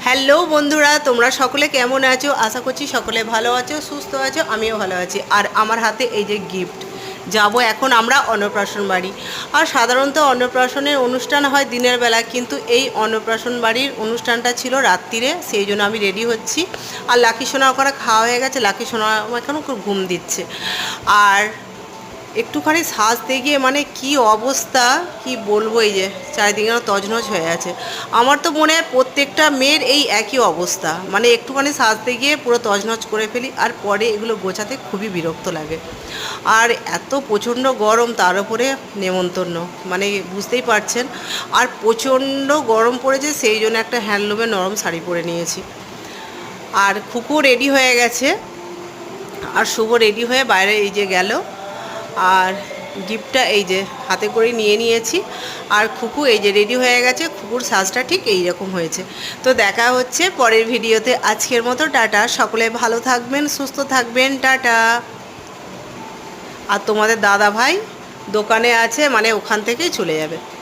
Hello বন্ধুরা, তোমরা সকলে কেমন আছো? আশা করছি সকলে ভালো আছো, সুস্থ আছো। আমিও ভালো আছি। আর আমার হাতে এই যে গিফট, যাব এখন আমরা অন্নপ্রাশন বাড়ি। আর সাধারণত অন্নপ্রাশনের অনুষ্ঠান হয় দিনের বেলা, কিন্তু এই অন্নপ্রাশন বাড়ির অনুষ্ঠানটা ছিল রাত্রিরে, সেই জন্য আমি রেডি হচ্ছি। আর লাকি সোনা ওখানে খাওয়া হয়ে গেছে, লাকি সোনা এখন ঘুম দিচ্ছে। আর একটুখানি সাজতে গিয়ে মানে কি অবস্থা, কি বলবো, এই যে চারিদিকে তছনছ হয়ে আছে। আমার তো মনে হয় প্রত্যেকটা মেয়ের এই একই অবস্থা, মানে একটুখানি সাজতে গিয়ে পুরো তছনছ করে ফেলি, আর পরে এগুলো গোছাতে খুবই বিরক্ত লাগে। আর এত প্রচণ্ড গরম, তার উপরে নেমন্তন্ন, মানে বুঝতেই পারছেন। আর প্রচণ্ড গরম পড়েছে, সেই জন্য একটা হ্যান্ডলুমের নরম শাড়ি পরে নিয়েছি। আর খুকু রেডি হয়ে গেছে, আর শুভ রেডি হয়ে বাইরে এই যে গেল। আর গিফটটা এই যে হাতে করে নিয়ে নিয়েছি। আর খুকু এই যে রেডি হয়ে গেছে, খুকুর সাজটা ঠিক এই রকম হয়েছে। তো দেখা হচ্ছে পরের ভিডিওতে। আজকের মতো টাটা, সকলে ভালো থাকবেন, সুস্থ থাকবেন, টাটা। আর তোমাদের দাদা ভাই দোকানে আছে, মানে ওখান থেকেই চলে যাবে।